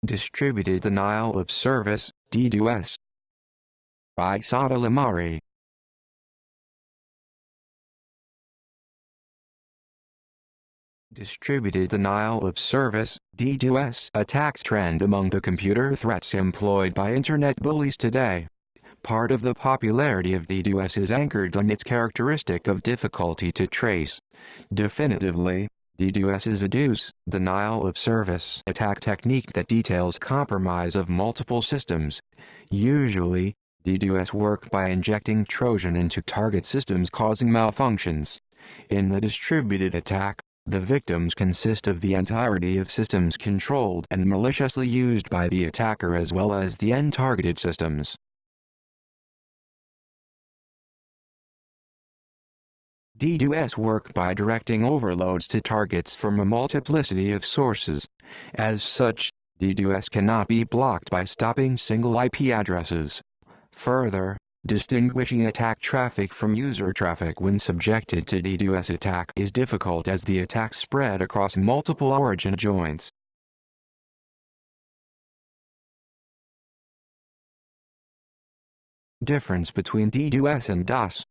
Distributed Denial of Service, DDoS. By Sada Lamari. Distributed Denial of Service, DDoS attacks trend among the computer threats employed by Internet bullies today. Part of the popularity of DDoS is anchored on its characteristic of difficulty to trace. Definitively, DDoS is a denial of service attack technique that details compromise of multiple systems. Usually, DDoS work by injecting Trojan into target systems causing malfunctions. In the distributed attack, the victims consist of the entirety of systems controlled and maliciously used by the attacker as well as the end-targeted systems. DDoS work by directing overloads to targets from a multiplicity of sources. As such, DDoS cannot be blocked by stopping single IP addresses. Further, distinguishing attack traffic from user traffic when subjected to DDoS attack is difficult as the attack spread across multiple origin joints. Difference between DDoS and DOS.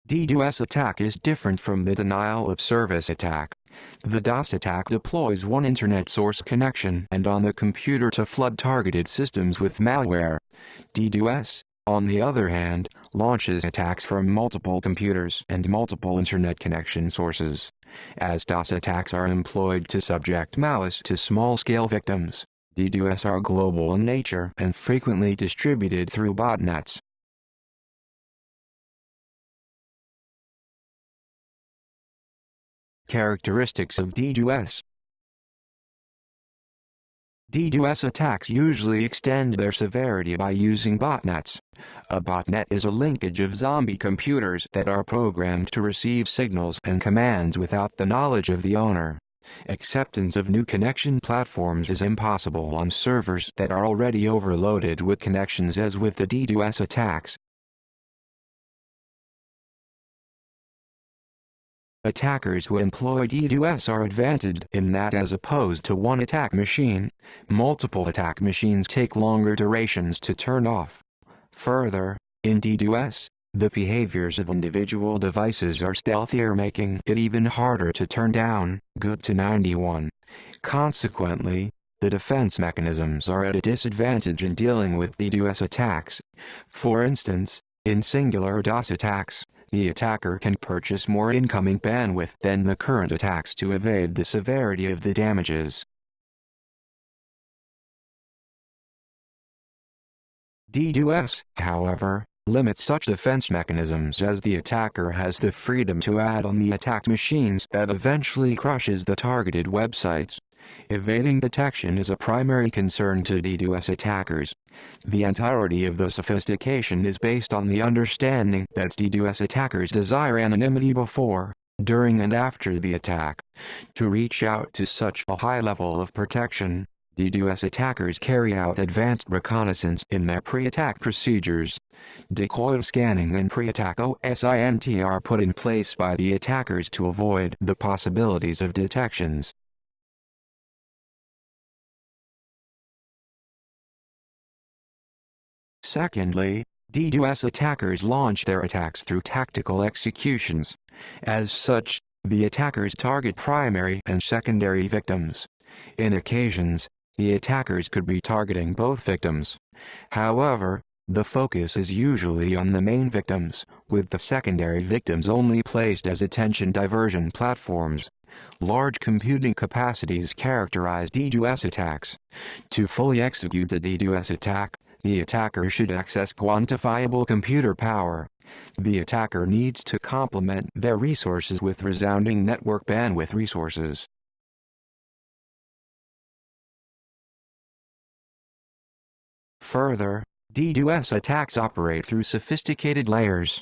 DDoS attack is different from the denial of service attack. The DOS attack deploys one internet source connection and on the computer to flood targeted systems with malware. DDoS, on the other hand, launches attacks from multiple computers and multiple internet connection sources. As DOS attacks are employed to subject malice to small-scale victims, DDoS are global in nature and frequently distributed through botnets. Characteristics of DDoS. DDoS attacks usually extend their severity by using botnets. A botnet is a linkage of zombie computers that are programmed to receive signals and commands without the knowledge of the owner. Acceptance of new connection platforms is impossible on servers that are already overloaded with connections, as with the DDoS attacks. Attackers who employ DDoS are advantaged in that, as opposed to one attack machine, multiple attack machines take longer durations to turn off. Further, in DDoS, the behaviors of individual devices are stealthier, making it even harder to turn down, good to 91. Consequently, the defense mechanisms are at a disadvantage in dealing with DDoS attacks. For instance, in singular DOS attacks, the attacker can purchase more incoming bandwidth than the current attacks to evade the severity of the damages. DDoS, however, limits such defense mechanisms as the attacker has the freedom to add on the attacked machines that eventually crushes the targeted websites. Evading detection is a primary concern to DDoS attackers. The entirety of the sophistication is based on the understanding that DDoS attackers desire anonymity before, during and after the attack. To reach out to such a high level of protection, DDoS attackers carry out advanced reconnaissance in their pre-attack procedures. Decoy scanning and pre-attack OSINT are put in place by the attackers to avoid the possibilities of detections. Secondly, DDoS attackers launch their attacks through tactical executions. As such, the attackers target primary and secondary victims. In occasions, the attackers could be targeting both victims. However, the focus is usually on the main victims, with the secondary victims only placed as attention diversion platforms. Large computing capacities characterize DDoS attacks. To fully execute a DDoS attack, the attacker should access quantifiable computer power. The attacker needs to complement their resources with resounding network bandwidth resources. Further, DDoS attacks operate through sophisticated layers.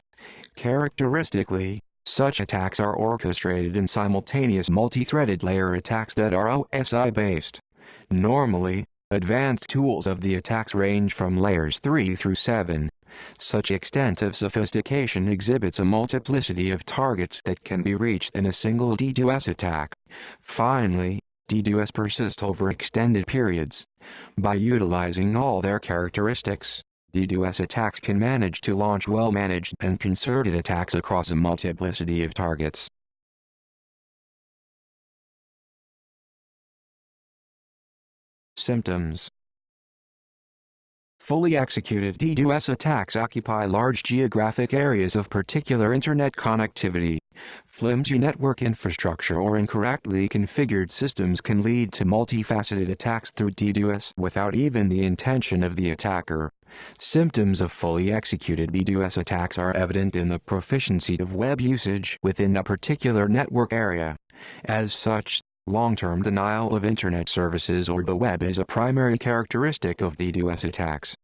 Characteristically, such attacks are orchestrated in simultaneous multi-threaded layer attacks that are OSI-based. Normally, advanced tools of the attacks range from layers 3 through 7. Such extent of sophistication exhibits a multiplicity of targets that can be reached in a single DDoS attack. Finally, DDoS persists over extended periods. By utilizing all their characteristics, DDoS attacks can manage to launch well-managed and concerted attacks across a multiplicity of targets. Symptoms: fully executed DDoS attacks occupy large geographic areas of particular internet connectivity. Flimsy network infrastructure or incorrectly configured systems can lead to multifaceted attacks through DDoS without even the intention of the attacker. Symptoms of fully executed DDoS attacks are evident in the proficiency of web usage within a particular network area. As such, long-term denial of internet services or the web is a primary characteristic of DDoS attacks.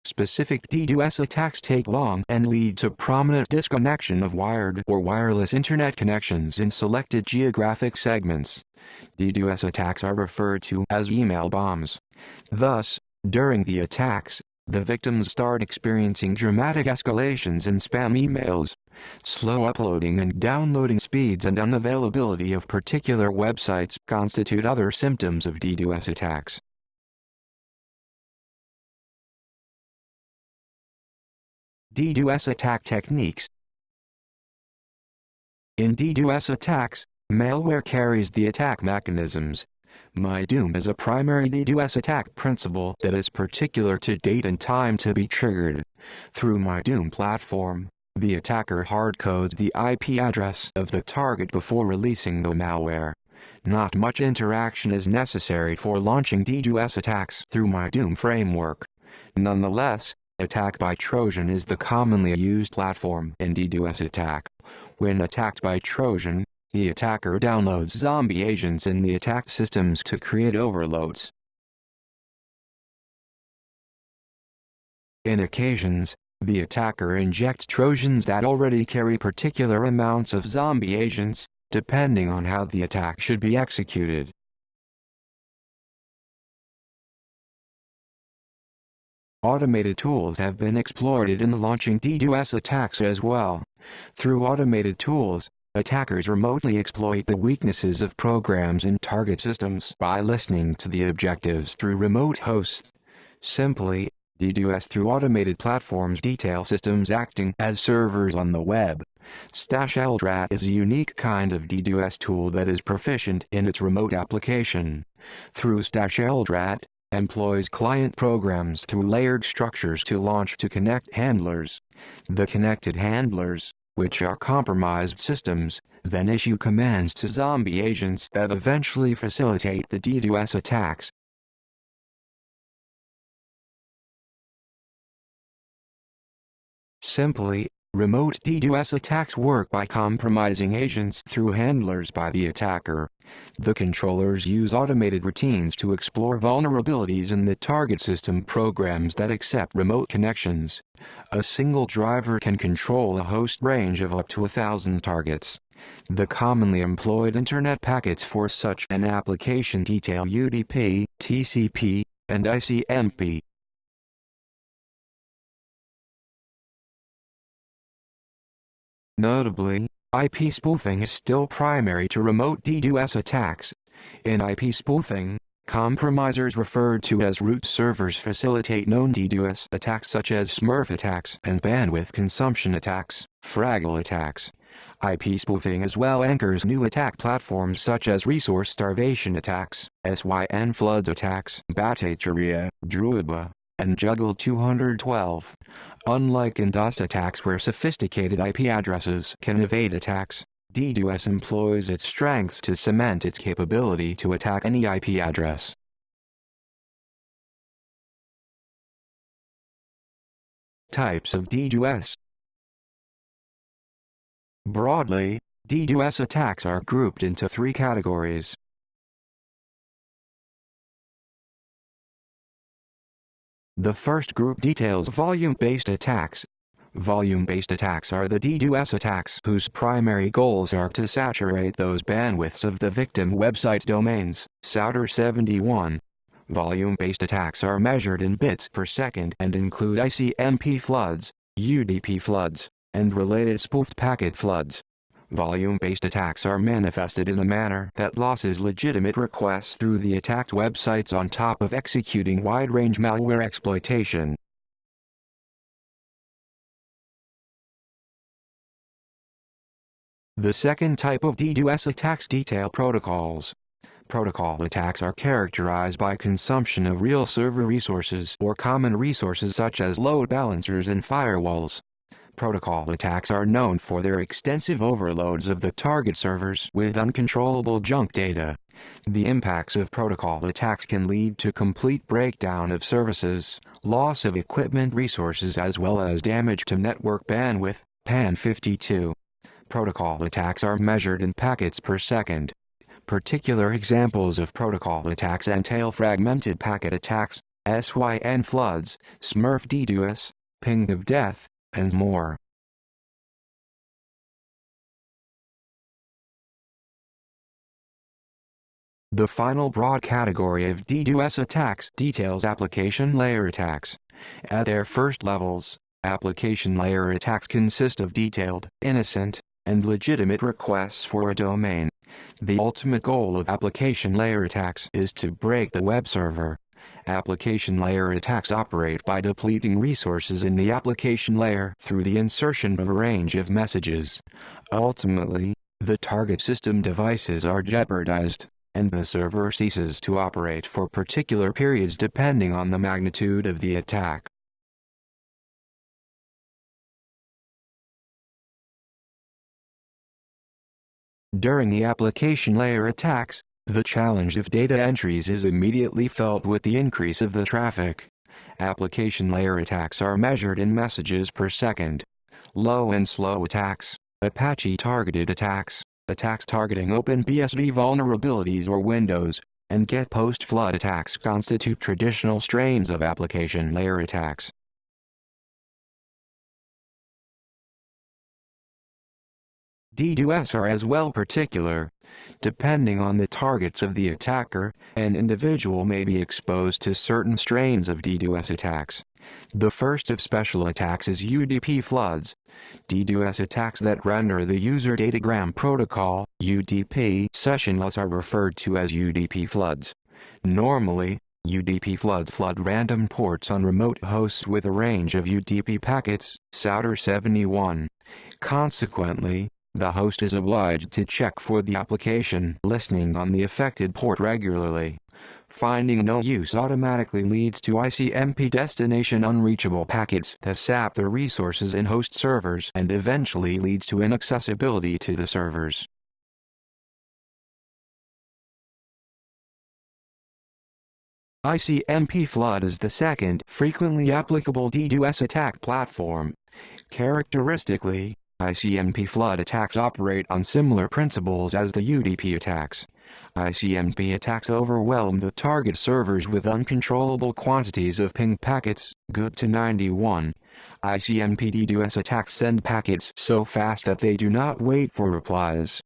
Specific DDoS attacks take long and lead to prominent disconnection of wired or wireless internet connections in selected geographic segments. DDoS attacks are referred to as email bombs. Thus, during the attacks, the victims start experiencing dramatic escalations in spam emails. Slow uploading and downloading speeds and unavailability of particular websites constitute other symptoms of DDoS attacks. DDoS attack techniques. In DDoS attacks, malware carries the attack mechanisms. MyDoom is a primary DDoS attack principle that is particular to date and time to be triggered. Through MyDoom platform, the attacker hardcodes the IP address of the target before releasing the malware. Not much interaction is necessary for launching DDoS attacks through MyDoom framework. Nonetheless, attack by Trojan is the commonly used platform in DDoS attack. When attacked by Trojan, the attacker downloads zombie agents in the attacked systems to create overloads. In occasions, the attacker injects Trojans that already carry particular amounts of zombie agents, depending on how the attack should be executed. Automated tools have been exploited in launching DDoS attacks as well. Through automated tools, attackers remotely exploit the weaknesses of programs in target systems by listening to the objectives through remote hosts. Simply, DDoS through automated platforms detail systems acting as servers on the web. StashEldrat is a unique kind of DDoS tool that is proficient in its remote application. Through StashEldrat, employs client programs through layered structures to launch to connect handlers. The connected handlers, which are compromised systems, then issue commands to zombie agents that eventually facilitate the DDoS attacks. Simply, remote DDoS attacks work by compromising agents through handlers by the attacker. The controllers use automated routines to explore vulnerabilities in the target system programs that accept remote connections. A single driver can control a host range of up to 1,000 targets. The commonly employed Internet packets for such an application detail UDP, TCP, and ICMP. Notably, IP spoofing is still primary to remote DDoS attacks. In IP spoofing, compromisers referred to as root servers facilitate known DDoS attacks such as Smurf attacks and bandwidth consumption attacks, Fraggle attacks. IP spoofing as well anchors new attack platforms such as resource starvation attacks, SYN floods attacks, Batateria, Druiba, and Juggle 212. Unlike in DOS attacks where sophisticated IP addresses can evade attacks, DDoS employs its strengths to cement its capability to attack any IP address. Types of DDoS. Broadly, DDoS attacks are grouped into three categories. The first group details volume-based attacks. Volume-based attacks are the DDoS attacks whose primary goals are to saturate those bandwidths of the victim website's domains, Souter 71. Volume-based attacks are measured in bits per second and include ICMP floods, UDP floods, and related spoofed packet floods. Volume-based attacks are manifested in a manner that loses legitimate requests through the attacked websites on top of executing wide-range malware exploitation. The second type of DDoS attacks detail protocols. Protocol attacks are characterized by consumption of real server resources or common resources such as load balancers and firewalls. Protocol attacks are known for their extensive overloads of the target servers with uncontrollable junk data. The impacts of protocol attacks can lead to complete breakdown of services, loss of equipment resources as well as damage to network bandwidth, PAN 52. Protocol attacks are measured in packets per second. Particular examples of protocol attacks entail fragmented packet attacks, SYN floods, Smurf DDoS, ping of death, and more. The final broad category of DDoS attacks details application layer attacks. At their first levels, application layer attacks consist of detailed, innocent, and legitimate requests for a domain. The ultimate goal of application layer attacks is to break the web server. Application layer attacks operate by depleting resources in the application layer through the insertion of a range of messages. Ultimately, the target system devices are jeopardized, and the server ceases to operate for particular periods depending on the magnitude of the attack. During the application layer attacks, the challenge of data entries is immediately felt with the increase of the traffic. Application layer attacks are measured in messages per second. Low and slow attacks, Apache targeted attacks, attacks targeting OpenBSD vulnerabilities or Windows, and GET post-flood attacks constitute traditional strains of application layer attacks. DDoS are as well particular. Depending on the targets of the attacker, an individual may be exposed to certain strains of DDoS attacks. The first of special attacks is UDP floods. DDoS attacks that render the user datagram protocol (UDP) sessionless are referred to as UDP floods. Normally, UDP floods flood random ports on remote hosts with a range of UDP packets, Souter 71. Consequently, the host is obliged to check for the application listening on the affected port regularly. Finding no use automatically leads to ICMP destination unreachable packets that sap the resources in host servers and eventually leads to inaccessibility to the servers. ICMP flood is the second frequently applicable DDoS attack platform. Characteristically, ICMP flood attacks operate on similar principles as the UDP attacks. ICMP attacks overwhelm the target servers with uncontrollable quantities of ping packets, good to 91. ICMP DDoS attacks send packets so fast that they do not wait for replies.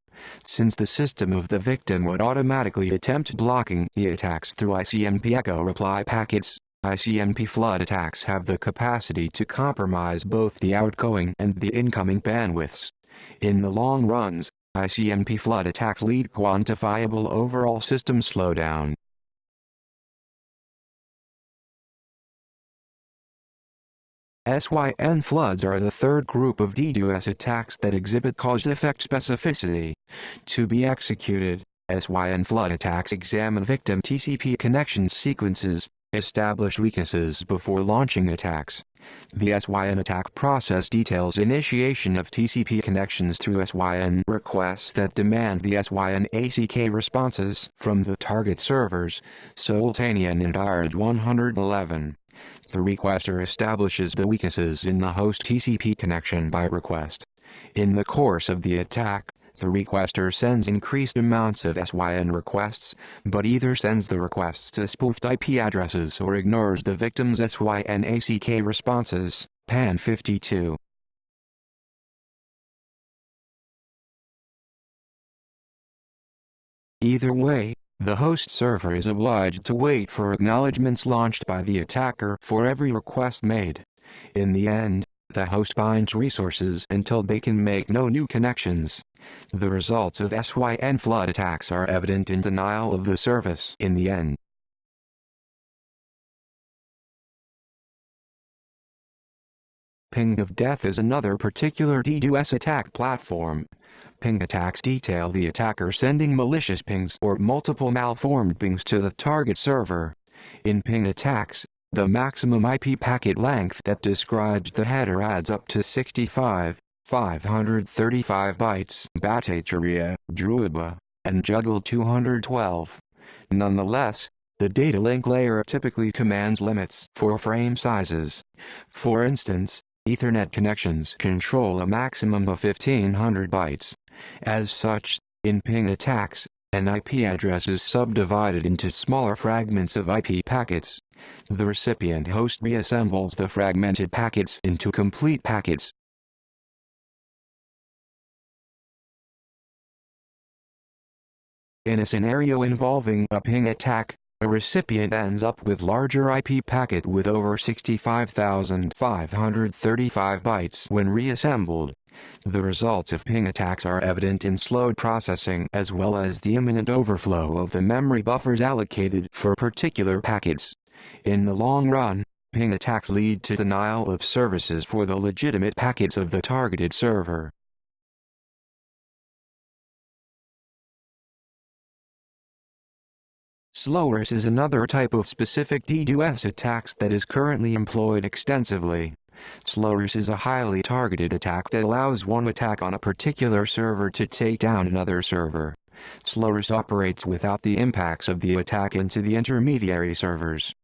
Since the system of the victim would automatically attempt blocking the attacks through ICMP echo reply packets, ICMP flood attacks have the capacity to compromise both the outgoing and the incoming bandwidths. In the long runs, ICMP flood attacks lead quantifiable overall system slowdown. SYN floods are the third group of DDoS attacks that exhibit cause-effect specificity. To be executed, SYN flood attacks examine victim TCP connection sequences, establish weaknesses before launching attacks. The SYN attack process details initiation of TCP connections through SYN requests that demand the SYN ACK responses from the target servers, Sultanian and IRD 111. The requester establishes the weaknesses in the host TCP connection by request. In the course of the attack, the requester sends increased amounts of SYN requests, but either sends the requests to spoofed IP addresses or ignores the victim's SYN ACK responses, PAN 52. Either way, the host server is obliged to wait for acknowledgements launched by the attacker for every request made. In the end, The host binds resources until they can make no new connections. The results of SYN flood attacks are evident in denial of the service in the end. Ping of death is another particular DDoS attack platform. Ping attacks detail the attacker sending malicious pings or multiple malformed pings to the target server. In ping attacks, the maximum IP packet length that describes the header adds up to 65,535 bytes. Bhattacharya, Druaba, and Juggle 212. Nonetheless, the data link layer typically commands limits for frame sizes. For instance, Ethernet connections control a maximum of 1500 bytes. As such, in ping attacks, an IP address is subdivided into smaller fragments of IP packets. The recipient host reassembles the fragmented packets into complete packets. In a scenario involving a ping attack, a recipient ends up with larger IP packet with over 65,535 bytes when reassembled. The results of ping attacks are evident in slowed processing as well as the imminent overflow of the memory buffers allocated for particular packets. In the long run, ping attacks lead to denial of services for the legitimate packets of the targeted server. Slowers is another type of specific DDoS attacks that is currently employed extensively. Slowers is a highly targeted attack that allows one attack on a particular server to take down another server. Slowers operates without the impacts of the attack into the intermediary servers.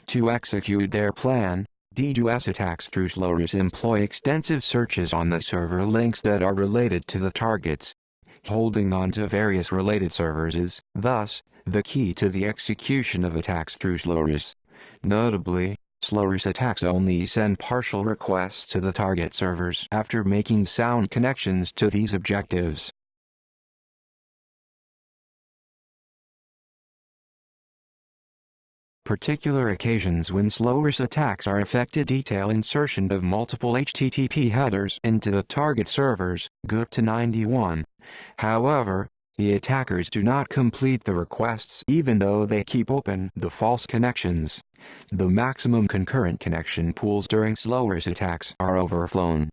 To execute their plan, DDoS attacks through slowers employ extensive searches on the server links that are related to the targets. Holding on to various related servers is, thus, the key to the execution of attacks through slowers. Notably, slowers attacks only send partial requests to the target servers after making sound connections to these objectives. Particular occasions when slowers attacks are effected detail insertion of multiple HTTP headers into the target servers, GUT to 91. However, the attackers do not complete the requests even though they keep open the false connections. The maximum concurrent connection pools during slowers attacks are overflown.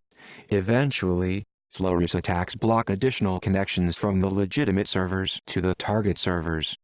Eventually, slowers attacks block additional connections from the legitimate servers to the target servers.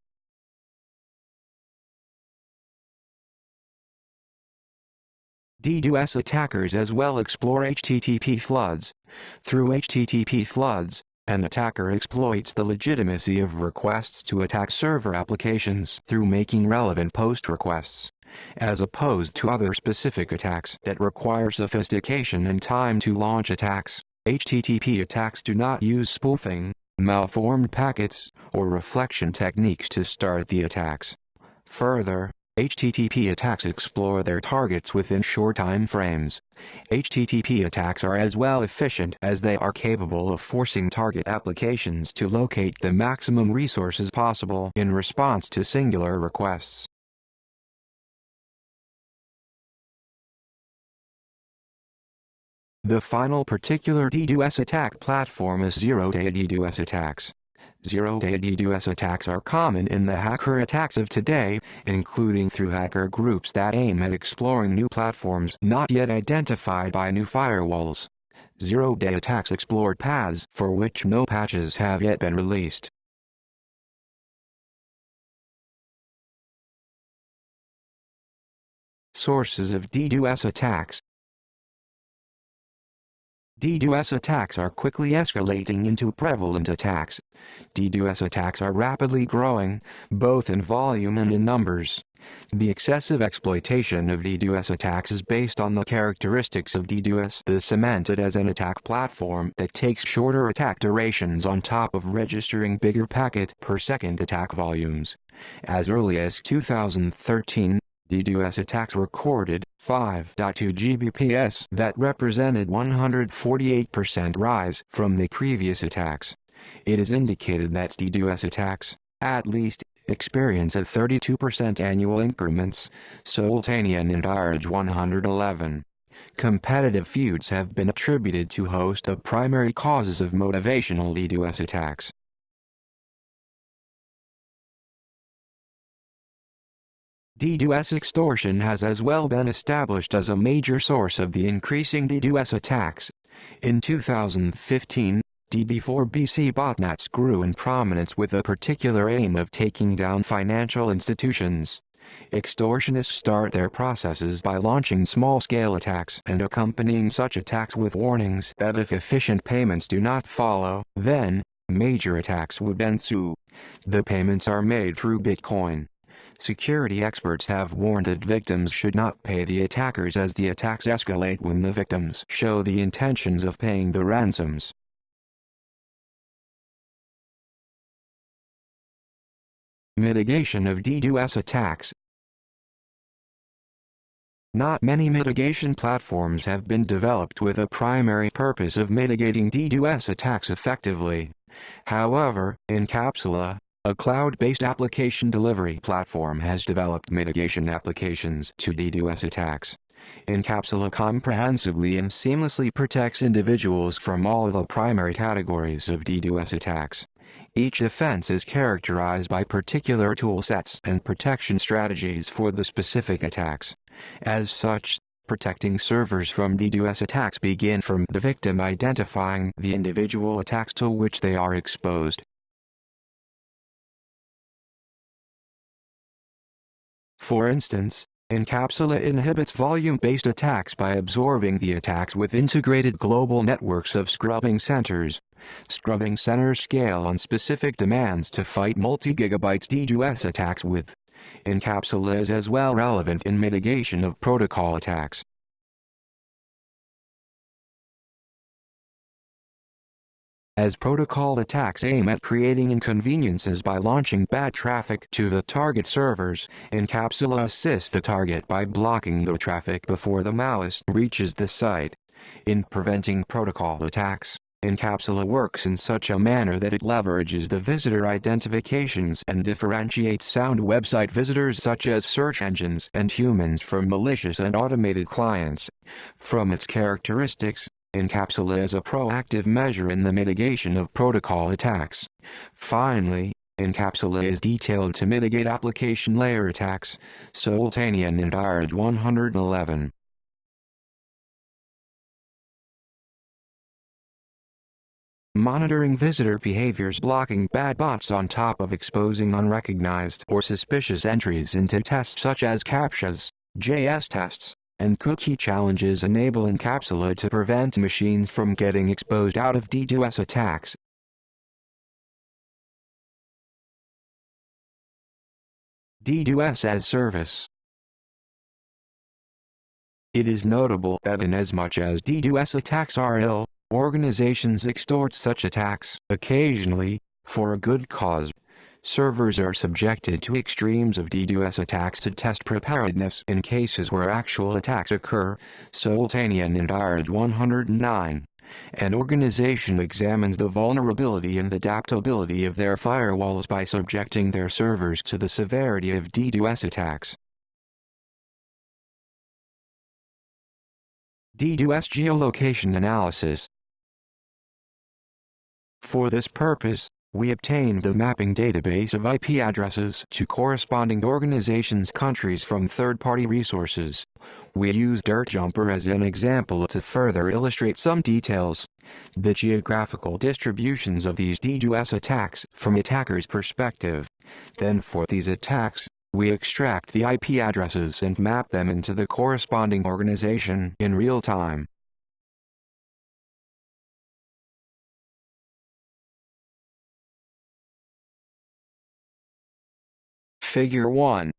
DDoS attackers as well explore HTTP floods. Through HTTP floods, an attacker exploits the legitimacy of requests to attack server applications through making relevant post requests. As opposed to other specific attacks that require sophistication and time to launch attacks, HTTP attacks do not use spoofing, malformed packets, or reflection techniques to start the attacks. Further, HTTP attacks explore their targets within short time frames. HTTP attacks are as well efficient as they are capable of forcing target applications to locate the maximum resources possible in response to singular requests. The final particular DDoS attack platform is zero-day DDoS attacks. Zero-day DDoS attacks are common in the hacker attacks of today, including through hacker groups that aim at exploring new platforms not yet identified by new firewalls. Zero-day attacks explore paths for which no patches have yet been released. Sources of DDoS attacks. DDoS attacks are quickly escalating into prevalent attacks. DDoS attacks are rapidly growing, both in volume and in numbers. The excessive exploitation of DDoS attacks is based on the characteristics of DDoS, cemented as an attack platform that takes shorter attack durations on top of registering bigger packet per second attack volumes. As early as 2013, DDoS attacks recorded 5.2 Gbps that represented 148% rise from the previous attacks. It is indicated that DDoS attacks, at least, experience at 32% annual increments. Sultanian and Arj 111. Competitive feuds have been attributed to a host of primary causes of motivational DDoS attacks. DDoS extortion has as well been established as a major source of the increasing DDoS attacks. In 2015, DD4BC botnets grew in prominence with a particular aim of taking down financial institutions. Extortionists start their processes by launching small-scale attacks and accompanying such attacks with warnings that if efficient payments do not follow, then major attacks would ensue. The payments are made through Bitcoin. Security experts have warned that victims should not pay the attackers as the attacks escalate when the victims show the intentions of paying the ransoms. Mitigation of DDoS attacks. Not many mitigation platforms have been developed with a primary purpose of mitigating DDoS attacks effectively. However, Incapsula, a cloud-based application delivery platform, has developed mitigation applications to DDoS attacks. Incapsula comprehensively and seamlessly protects individuals from all the primary categories of DDoS attacks. Each defense is characterized by particular toolsets and protection strategies for the specific attacks. As such, protecting servers from DDoS attacks begin from the victim identifying the individual attacks to which they are exposed. For instance, Incapsula inhibits volume-based attacks by absorbing the attacks with integrated global networks of scrubbing centers. Scrubbing centers scale on specific demands to fight multi-gigabyte DDoS attacks with. Incapsula is as well relevant in mitigation of protocol attacks. As protocol attacks aim at creating inconveniences by launching bad traffic to the target servers, Incapsula assists the target by blocking the traffic before the malice reaches the site. In preventing protocol attacks, Incapsula works in such a manner that it leverages the visitor identifications and differentiates sound website visitors such as search engines and humans from malicious and automated clients. From its characteristics, Incapsula is a proactive measure in the mitigation of protocol attacks. Finally, Incapsula is detailed to mitigate application layer attacks. Sultanian and IRD 111. Monitoring visitor behaviors, blocking bad bots on top of exposing unrecognized or suspicious entries into tests such as CAPTCHAs, JS tests, and cookie challenges enable Incapsula to prevent machines from getting exposed out of DDoS attacks. DDoS as service. It is notable that inasmuch as DDoS attacks are ill, organizations extort such attacks occasionally, for a good cause. Servers are subjected to extremes of DDoS attacks to test preparedness in cases where actual attacks occur. Sultanian and IRD 109. An organization examines the vulnerability and adaptability of their firewalls by subjecting their servers to the severity of DDoS attacks. DDoS geolocation analysis. For this purpose, we obtained the mapping database of IP addresses to corresponding organizations' countries from third-party resources. We used DirtJumper as an example to further illustrate some details. The geographical distributions of these DDoS attacks from attackers' perspective. Then for these attacks, we extract the IP addresses and map them into the corresponding organization in real time. Figure 1.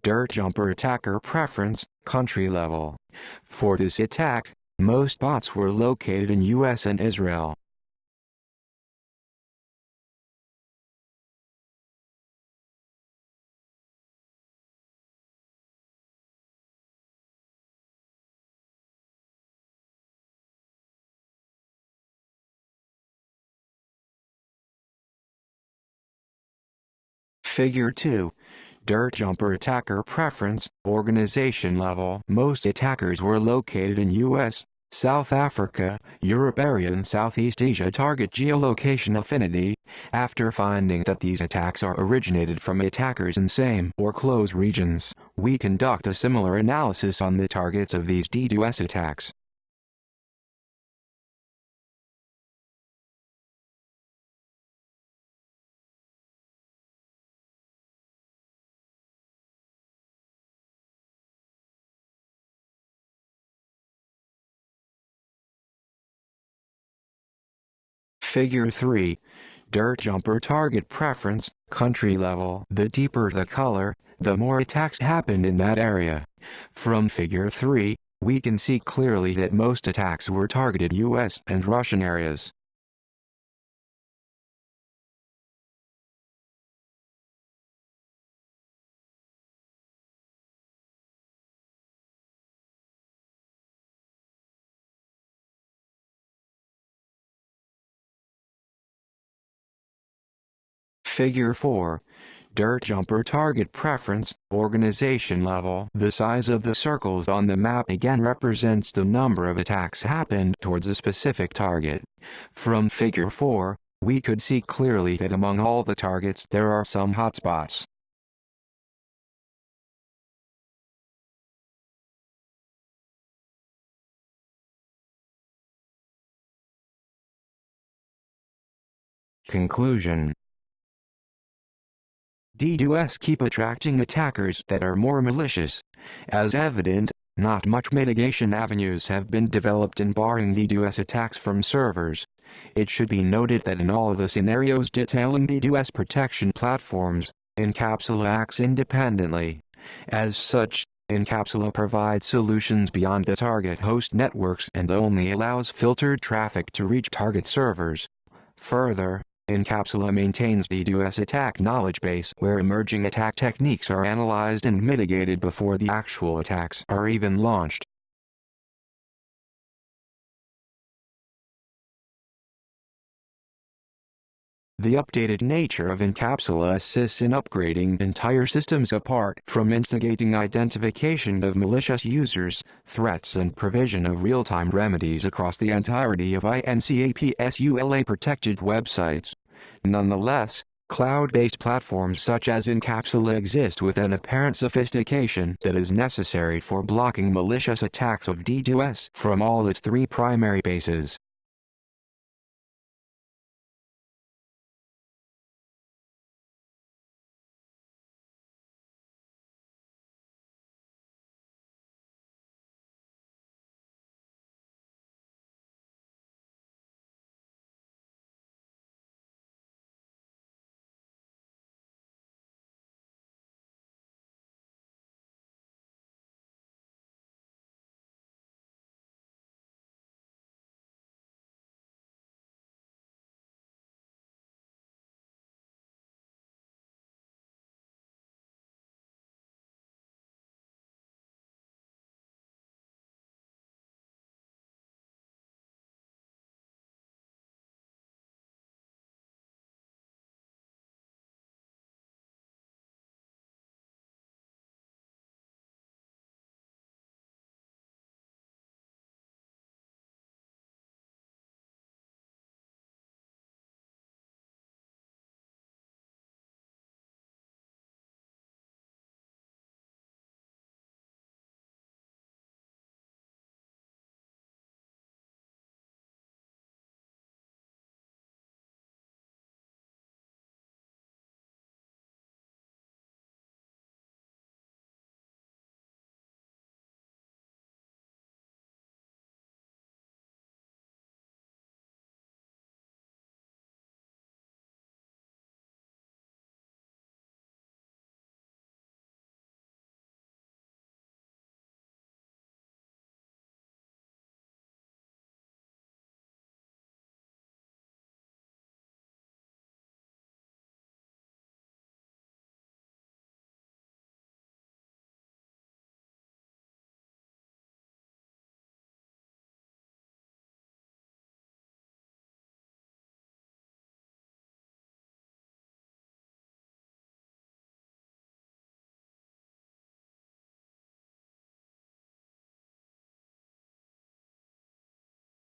DirtJumper attacker preference, country level. For this attack, most bots were located in US and Israel. Figure 2. Dirt jumper attacker preference, organization level. Most attackers were located in US, South Africa, Europe area and Southeast Asia. Target geolocation affinity. After finding that these attacks are originated from attackers in same or close regions, we conduct a similar analysis on the targets of these DDoS attacks. Figure 3. Dirt jumper target preference, country level. The deeper the color, the more attacks happened in that area. From Figure 3, we can see clearly that most attacks were targeted US and Russian areas. Figure 4. Dirt jumper target preference, organization level. The size of the circles on the map again represents the number of attacks happened towards a specific target. From Figure 4, we could see clearly that among all the targets there are some hotspots. Conclusion. DDoS keep attracting attackers that are more malicious. As evident, not much mitigation avenues have been developed in barring DDoS attacks from servers. It should be noted that in all of the scenarios detailing DDoS protection platforms, Encapsula acts independently. As such, Encapsula provides solutions beyond the target host networks and only allows filtered traffic to reach target servers. Further, Encapsula maintains DDoS attack knowledge base where emerging attack techniques are analyzed and mitigated before the actual attacks are even launched. The updated nature of Encapsula assists in upgrading entire systems apart from instigating identification of malicious users, threats and provision of real-time remedies across the entirety of Encapsula-protected websites. Nonetheless, cloud-based platforms such as Encapsula exist with an apparent sophistication that is necessary for blocking malicious attacks of DDoS from all its three primary bases.